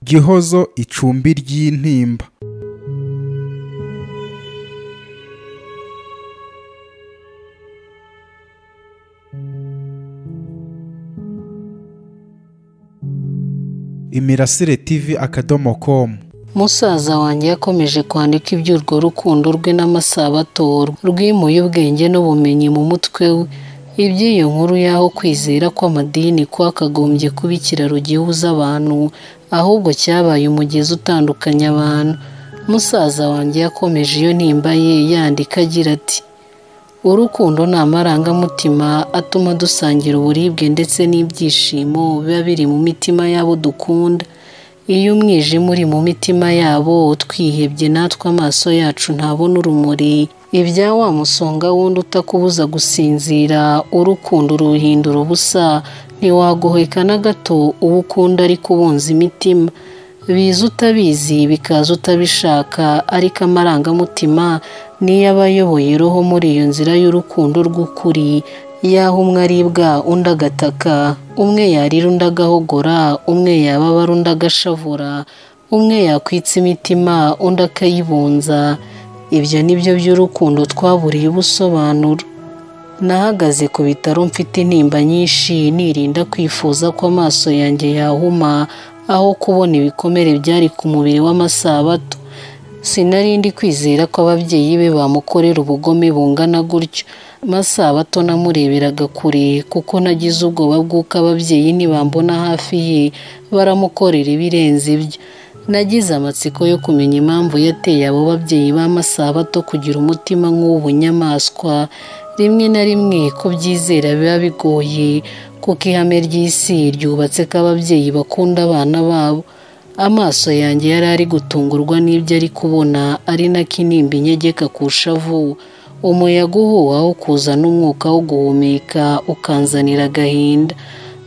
Gihozo icumbi ry'intimba. Imirasire TV.com. Musaza wanjye yakomeje kwandika iby'urwo rukundo rwe n'amasabato rwimuye ubwenge n'ubumenyi mu mutwe we. Iby'iyo nkuru y'aho kwizera kw'amadini kwakagombye kuba ikiraro gihuza abantu, ahubwo cyabaye umugezi utandukanya abantu. Musaza wanjye yakomeje iyo ntimba ye yandika agira ati: urukundo ni amarangamutima atuma dusangira uburibwe ndetse n'ibyishimo biba biri mu mitima y'abo dukunda. Iyo umwijima uri mu mitima yabo twihebye, natwe amaso yacu ntabona urumuri, ibya wa musonga wundi utakubuza gusinzira, urukundo ruhindura ubusa, ntiwagoheka na gato uwo ukunda ariko ubunza imitima. Biza utabizi bikaza utabishaka, ariko amarangamutima niyo aba ayoboye roho muri iyo nzira y'urukundo rw'ukuri, yaho umwe aribwa undi agataka, umwe yarira undi agahogora, umwe yababara undi agashavura, umwe yakwitsa imitima undi akayibunza. Ibyo ni byo by'urukundo twaburiye ubusobanuro. Nahagaze ku bitaro mfite intimba nyinshi, nirinda kwifuza ko amaso yanjye yahuma aho kubona ibikomere byari ku mubiri w'amasabato. Sinari ndi kwizera ko ababyeyi be bamukorera ubugome bungana gutyo. Masabato namureberaga kure kuko nagize ubwoba bw'uko ababyeyi nibambona hafi ye baramukorera ibirenze ibyo. Nagize amatsiko yo kumenya impamvu yateye abo babyeyi ba Masabato kugira umutima nk'uw'ubunyamaswa. Rimwe na rimwe kubyizera biba bigoye kuko ihame ry'isi ryubatse ko ababyeyi bakunda abana babo. Amaso yanjye yari ari gutungurwa n'ibyo ari kubona, ari nako intimba inyegeka ku shavu. Umuyaga uhuha wo kuzana umwuka wo guhumeka ukanzanira agahinda.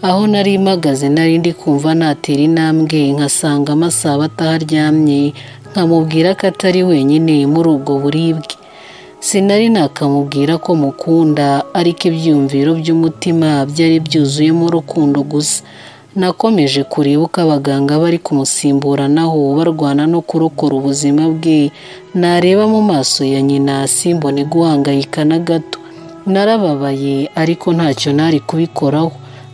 Aho nari mpagaze nari ndi kumva natera intambwe nkasanga Masabato aho aryamye, nkamubwira ko atari wenyine muri ubwo buribwe. Sinari nakamubwira ko mukunda, ariko ibyiyumviro by'umutima byari byuzuyemo urukundo gusa. Nakomeje kureba uko abaganga bari kumusimburanaho barwana no kurokora ubuzima bwe. Nareba mu maso ya nyina simbone guhangayika na gato. Narababaye ariko ntacyo nari kubikoraho.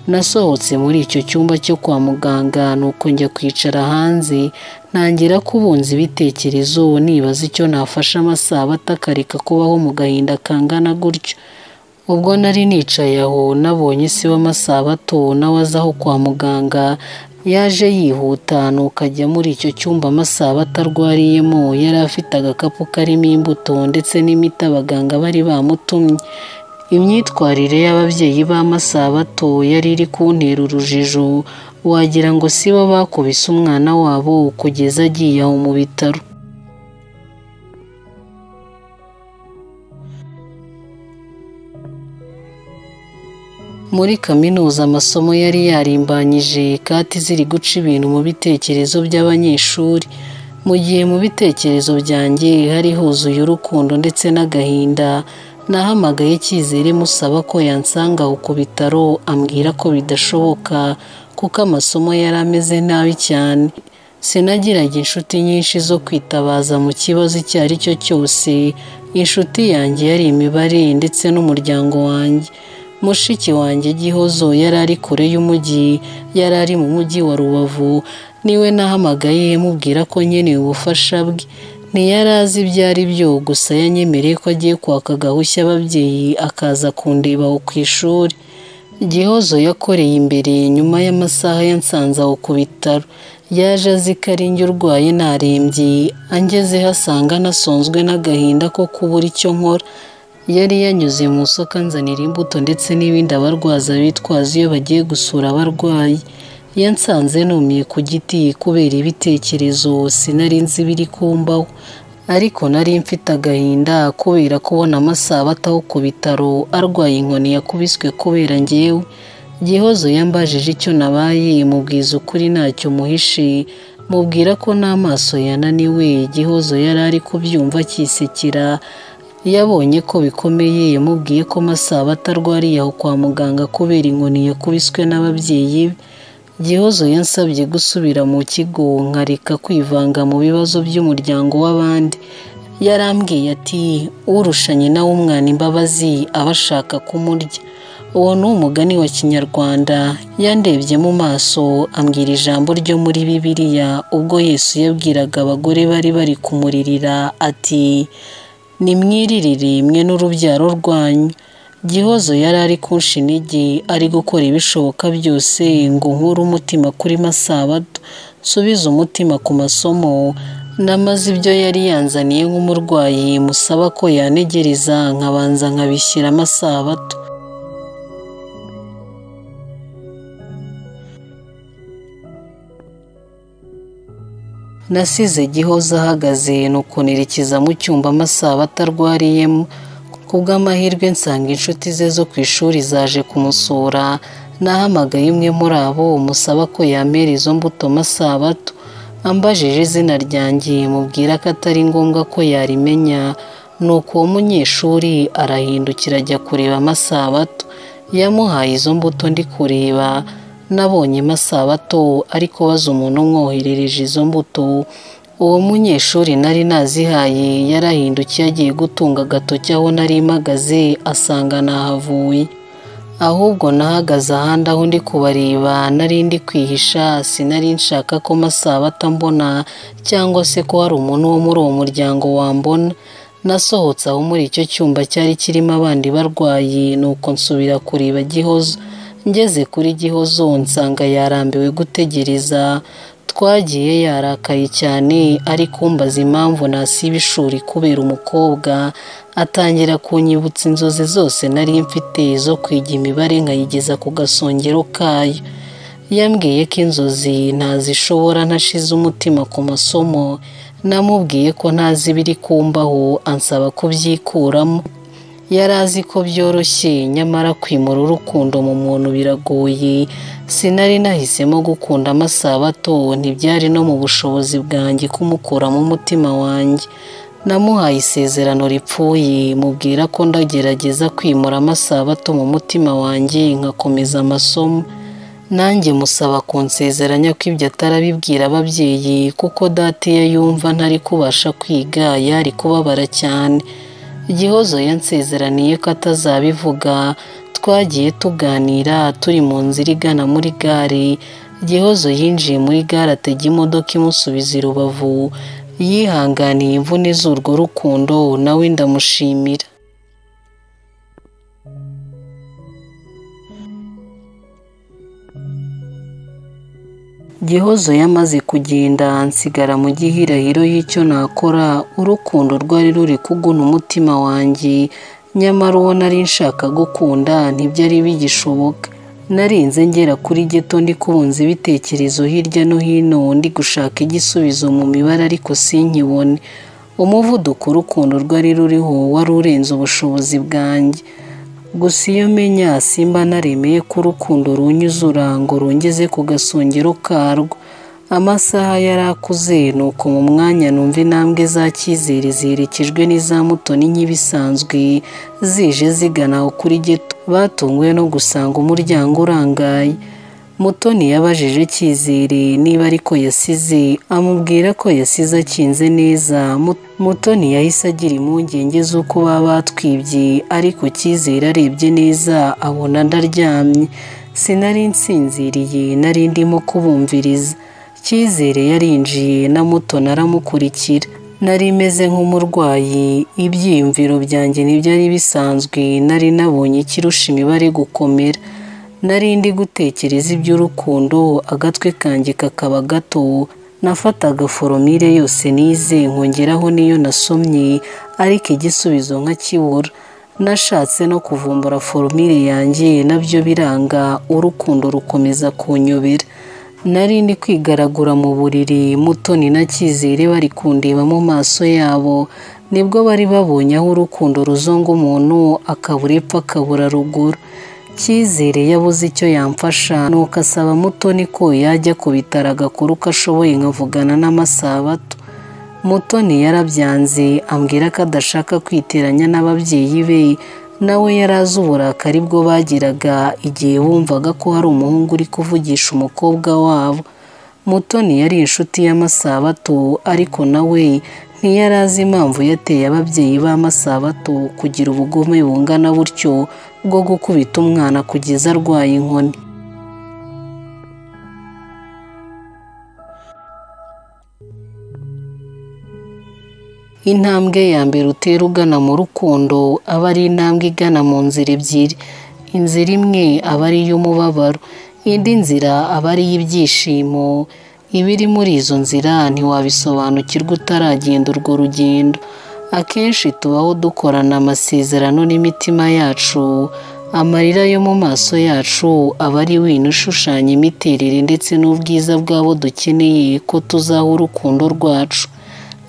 Nasohotse muri icyo cyumba cyo kwa muganga, nuko njya kwicara hanze, ntangira kubunza ibitekerezo nibaza icyo nafasha Masabato akareka kubaho mu gahinda kangana gutyo. Ubwo nari nicaye aho, nabonye se wa Masabato nawe aza aho kwa muganga. Yaje yihuta nuko ajya muri icyo cyumba Masabato arwariyemo. Yari afite agakapu karimo imbuto ndetse n'imiti abaganga bari bamutumye. Imyitwarire y'ababyeyi ba Masabato yari iri kuntera urujijo, wagira ngo si bo bakubise umwana wabo kugeza agiye aho mu bitaro. Muri kaminuza amasomo yari yarimbanyije, kati ziri guca ibintu mu bitekerezo by'abanyeshuri. Mu gihe mu bitekerezo byanjye hari huzuye urukundo ndetse n'agahinda, nahamagaye Cyizere musaba ko yansanga aho ku bitaro, ambwira ko bidashoboka kuko amasomo yari ameze nabi cyane. Sinagiraga inshuti nyinshi zo kwitabaza mu kibazo icyo ari cyo cyose. Inshuti yanjye yari imibare ndetse n'umuryango wanjye. Mushiki wanjye Gihozo yari ari kure y'umujyi, yari ari mu mujyi wa Rubavu. Niwe nahamagaye mubwira ko nkeneye ubufasha bwe. Ntiyari azi ibyo ari byo, gusa yanyemereye ko agiye kwaka agahushya ababyeyi akaza kundeba aho ku ishuri. Gihozo yakoreye imbere. Nyuma y'amasaha yansanze aho ku bitaro. Yaje azi ko ari njye urwaye narembye. Angezeho asanga nasonzwe n'agahinda ko kubura icyo nkora. Yari yanyuze mu isoko anzanira imbuto ndetse n'ibindi abarwaza bitwaza iyo bagiye gusura abarwayi. Yansanze numiye ku giti kubera ibitekerezo sinari nzi biri kumbaho, ariko nari mfite agahinda kubera kubona Masabato aho ku bitaro arwaye inkoni yakubiswe kubera njyewe. Gihozo yambajije icyo nabaye, mubwiza ukuri ntacyo muhishe, mubwira ko n'amaso yananiwe. Gihozo yari ari kubyumva akisekera. Yabonye ko bikomeye, yamubwiye ko Masabato arwariye aho kwa muganga kubera inkoni yakubiswe n'ababyeyi be. Gihozo yansabye gusubira mu kigo nkareka kwivanga mu bibazo by'umuryango w'abandi. Yarambwiye ati urusha nyina w'umwana imbabazi aba ashaka kumurya. Uwo ni umugani wa Kinyarwanda. Yandebye mu maso ambwira ijambo ryo muri Bibiliya ubwo Yesu yabwiraga abagore bari kumuririra ati nimwiririre mwe n'urubyaro rwanyu. Gihozo yari ari kunsha intege, ari gukora ibishoboka byose ngo nkure umutima kuri Masabato, nsubize umutima ku masomo, namaze ibyo yari yanzaniye nk'umurwayi musaba ko yanegereza nkabanza nkabishyira Masabato. Nasize Gihozo ahagaze nuko nerekeza mu cyumba Masabato arwariyemo. Kubw'amahirwe nsanga inshuti ze zo ku ishuri zaje kumusura. Nahamagaye umwe muri abo musaba ko yampera izo mbuto Masabato. Ambajije izina ryanjye mubwira ko atari ngombwa ko yarimenya, nuko uwo munyeshuri arahindukira ajya kureba Masabato. Yamuhaye izo mbuto ndi kureba. Nabonye Masabato ariko baza umuntu umwoherereje izo mbuto. Uwo munyeshuri nari nazihaye yarahindukiye agiye gutunga agatoki aho nari mpagaze asanga nahavuye. Ahubwo nahagaze ahandi aho ndi kubareba nari ndi kwihisha, sinari nshaka ko Masabato ambona cyangwa se ko hari umuntu wo muri uwo muryango wambona. Nasohotse aho muri icyo cyumba cyari kirimo abandi barwayi nuko nsubira kureba Gihozo. Ngeze kuri Gihozo nsanga yarambiwe gutegereza. Twagiye yarakaye cyane ari kumbaza impamvu nasiba ishuri kubera umukobwa. Atangira kunyibutsa inzozi zose nari mfite zo kwiga imibare nkayigeza ku gasongero kayo. Yambwiye ko inzozi ntazishobora ntashize umutima ku masomo. Namubwiye ko ntazi ibiri kumbaho ansaba kubyikuramo. Yari azi ko byoroshye nyamara kwimura urukundo mu muntu biragoye. Sinari nahisemo gukunda Masabato, ntibyari no mu bushobozi bwanjye kumukura mu mutima wanjye. Namuhaye isezerano ripfuye mubwira ko ndagerageza kwimura Masabato mu mutima wanjye nkakomeza amasomo. Nanjye musaba kunsezeranya ko ibyo atarabibwira ababyeyi kuko data iyo yumva ntari kubasha kwiga yari kubabara cyane. Gihozo yansezeraniye ko atazabivuga. Twagiye tuganira turi mu nzira igana muri gare. Gihozo yinjiye muri gare atega imodoka imusubiza i Rubavu. Yihanganiye imvune z'urwo rukundo nawe ndamushimira. Gihozo yamaze kugenda nsigara mu gihirahiro y'icyo nakora. Urukundo rwari ruri kuguna umutima wanjye, nyamara uwo nari nshaka gukunda ntibyari bigishoboka. Narinze ngera kuri geto ndi kubunza ibitekerezo hirya no hino ndi gushaka igisubizo mu mibare ariko sinkibone. Umuvuduko urukundo rwari ruriho wari urenze ubushobozi bwanjye. Gusa iyo menya simba naremeye ko urukundo runyuzura ngo rungeze ku gasongero karwo. Amasaha yari akuze nuko mu mwanya numva intambwe za Cyizere ziherekejwe n'iza Mutoni nk'ibisanzwe zije zigana aho kuri geto. Batunguwe no gusanga umuryango urangaye. Mutoni yabajije Cyizere niba ariko yasize, amubwira ko yasize akinze neza. Mutoni yahise agira impungenge z'uko baba batwibye, ariko Cyizere arebye neza abona ndaryamye. Sinari nsinziriye, nari ndimo kubumviriza. Cyizere yarinjiye na Mutoni aramukurikira. Nari meze nk'umurwayi, ibyiyumviro byanjye ntibyari bisanzwe. Nari nabonye ikirusha imibare gukomera. Nari ndi gutekereza iby'urukundo, agatwe kanjye kakaba gato. Nafataga foromire yose nize nkongeraho niyo nasomye, ariko igisubizo nkakibura. Nashatse no kuvumbura foromire yanjye nabyo biranga, urukundo rukomeza kunyobera. Nari ndi kwigaragura mu buriri, Mutoni na Cyizere bari kundeba mu maso yabo. Nibwo bari babonye aho urukundo ruzonga umuntu akabura epfo akabura ruguru. Cyizere yabuze icyo yamfasha nuko asaba Mutoni ko yajya ku bitaro agakora uko ashoboye nkavugana na Masabato. Mutoni yarabyanze ambwira ko adashaka kwiteranya n'ababyeyi be, nawe yari azi uburakari bwo bagiraga igihe bumvaga ko hari umuhungu uri kuvugisha umukobwa wabo. Mutoni yari inshuti y'Amasabato, ariko nawe ntiyari azi impamvu yateye ababyeyi b'Amasabato kugira ubugome bungana butyo bwo gukubita umwana kugeza arwaye inkoni. Intambwe ya mbere utera ugana mu rukundo aba ari intambwe igana mu nzira ebyiri. Inzira imwe aba ari iy'umubabaro, indi nzira aba ari iy'ibyishimo. Ibiri muri izo nzira ntiwabisobanukirwa utaragenda urwo rugendo. Akenshi tubaho dukorana amasezerano n'imitima yacu. Amarira yo mu maso yacu aba ari wino ushushanya imiterere ndetse n'ubwiza bw'abo dukeneye ko tuzaha urukundo rwacu.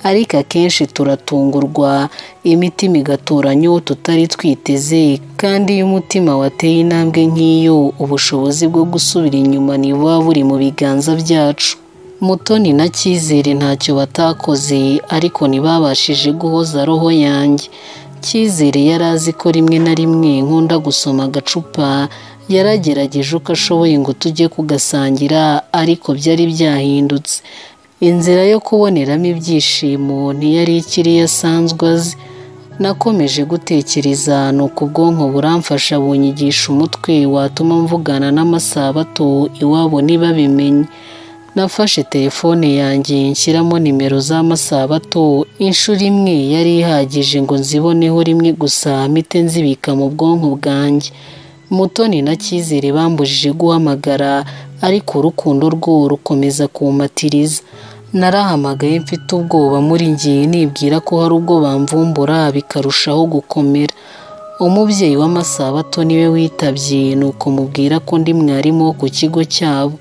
Ariko akenshi turatungurwa, imitima igatoranya uwo tutari twiteze, kandi iyo umutima wateye intambwe nk'iyo, ubushobozi bwo gusubira inyuma ntibuba buri mu biganza byacu. Mutoni na Cyizere ntacyo batakoze, ariko ntibabashije guhoza roho yanjye. Cyizere yari azi ko rimwe na rimwe nkunda gusoma agacupa. Yaragerageje uko ashoboye ngo tujye kugasangira, ariko byari byahindutse. Inzira yo kuboneramo ibyishimo ntiyari ikiri iyo asanzwe azi. Nakomeje gutekereza, nuko ubwonko buramfasha bunyigisha umutwe watuma mvugana n'Amasabato iwabo ntibabimenye. Nafashe telefone yanjye nshyiramo nimero z'Amasabato. Inshuro imwe yari ihagije ngo nziboneho rimwe gusa, mpite nzibika mu bwonko bwanjye. Mutoni na Cyizere bambujije guhamagara, ariko urukundo rwo rukomeza kumpatiriza. Narahamagaye mfite ubwoba muri njye, nibwira ko hari ubwo bamvumbura bikarushaho gukomera. Umubyeyi w'Amasabato niwe witabye, nuko mubwira ko ndi mwarimu wo ku kigo cyabo.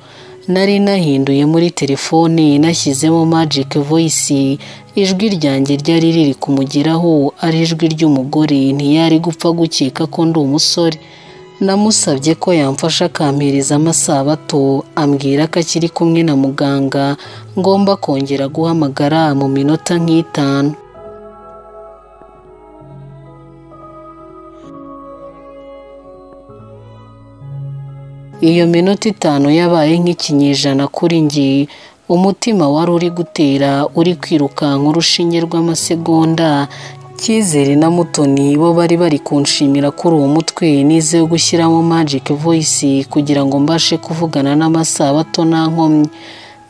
Nari nahinduye muri telefone, nashyizemo Magic Voice. Ijwi ryanjye ryari riri kumugeraho, ari ijwi ry'umugore. Ntiyari gupfa gukeka ko ndi umusore. Namusabye ko yamfasha akampereza Amasabato, ambwira ko akiri kumwe na muganga, ngomba kongera guhamagara mu minota nk'itanu. Iyo minota itanu yabaye nk'ikinyejana kuri njye. Umutima wari uri gutera, uri kwirukanka urushinge rw'amasegonda. Cyizere na Mutoni bo bari bari kunshimira kuri uwo mutwe nize yo gushyiramo Magic Voice kugira ngo mbashe kuvugana n'Amasabato nta nkomyi.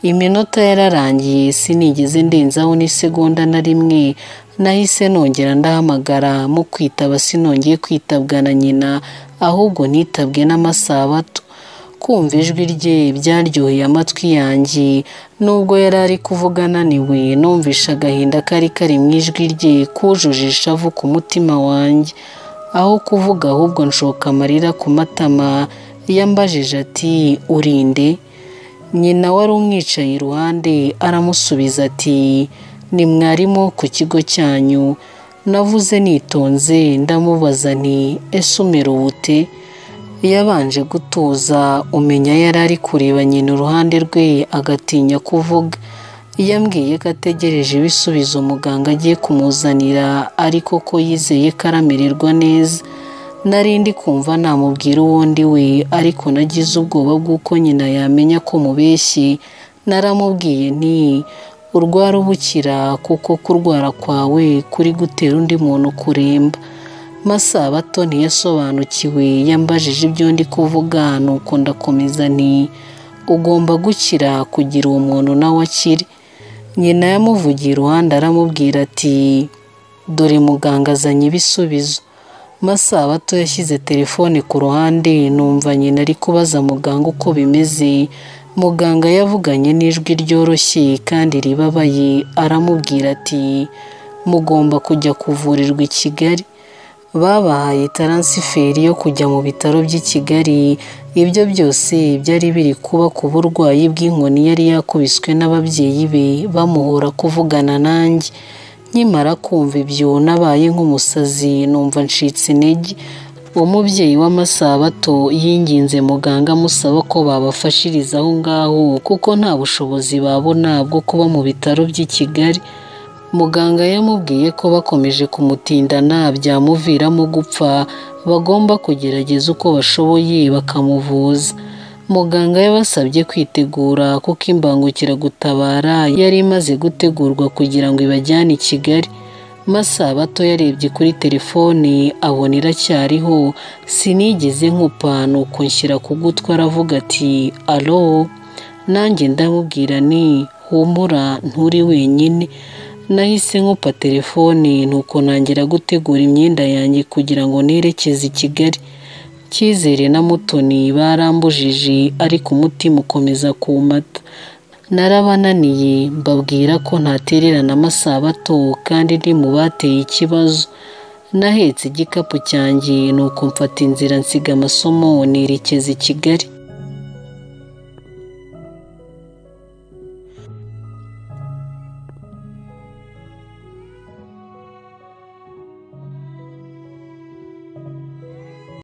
Iminota yararangiye, sinigeze ndenzaho n'isegonda na rimwe. Nahise nongera ndahamagara. Mu kwitaba sinongeye kwitabwa na nyina, ahubwo nitabwe n'Amasabato. Kumva ijwi rye byaryoheye amatwi yanjye. Nubwo yari ari kuvuga ananiwe, numvisha agahinda kari kari mu ijwi rye kujuje ishavu ku mutima wanjye. Aho kuvuga ahubwo nshoka amarira ku matama. Yambajije ati, urinde? Nyina wari umwicaye iruhande aramusubiza ati, ni mwarimu ku kigo cyanyu. Navuze nitonze ndamubaza nti, ese umerewe ute? Yabanje gutuza, umenya yari ari kureba nyina uruhande rwe agatinya kuvuga. Yambwiye ko ategereje ibisubizo muganga agiye kumuzanira, ariko ko yizeye ko aramererwa neza. Nari ndi kumva namubwira uwo ndi we, ariko nagize ubwoba bw'uko nyina yamenya ko mubeshye. Naramubwiye nti, urwara ubukira, kuko kurwara kwawe kuri gutera undi muntu kuremba. Masabato ntiyasobanukiwe, yambajije ibyo ndi kuvuga, nuko ndakomeza nti, ugomba gukira kugira uwo muntu nawe akire. Nyina yamuvugiye iruhande aramubwira ati, dore muganga azanye ibisubizo. Masabato yashyize telefone ku ruhande, numva nyina ari kubaza muganga uko bimeze. Muganga yavuganye n'ijwi ryoroshye kandi ribabaye, aramubwira ati, mugomba kujya kuvurirwa i Kigali. Babahaye taransiferi yo kujya mu bitaro by'i Kigali. Ibyo byose byari biri kuba ku burwayi bw'inkoni yari yakubiswe n'ababyeyi be bamuhora kuvugana nanjye. Nkimara kumva ibyo nabaye nk'umusazi, numva ncitse intege. Umubyeyi w'Amasabato yinginze muganga amusaba ko babafashiriza aho ngaho, kuko nta bushobozi babona bwo kuba mu bitaro by'i Kigali. Muganga yamubwiye ko bakomeje kumutindana byamuviramo gupfa, bagomba kugerageza uko bashoboye bakamuvuza. Muganga yabasabye kwitegura kuko imbangukiragutabara yari imaze gutegurwa kugira ngo ibajyane i Kigali. Masabato yarebye kuri telefoni abona iracyariho, sinigeze nkupa nuko nshyira ku gutwi aravuga ati alo. Nanjye ndamubwira nti humura nturi wenyine. Nahise nkupa telefoni nuko ntangira gutegura imyenda yanjye kugira ngo nerekeze i Kigali. Cyizere na Mutoni barambujije ariko umutima ukomeza kumata. Narabananiye mbabwira ko ntatererana Masabato kandi ndi mu bateye ikibazo. Nahetse igikapu cyanjye nuko mfata inzira nsiga amasomo nerekeza i Kigali.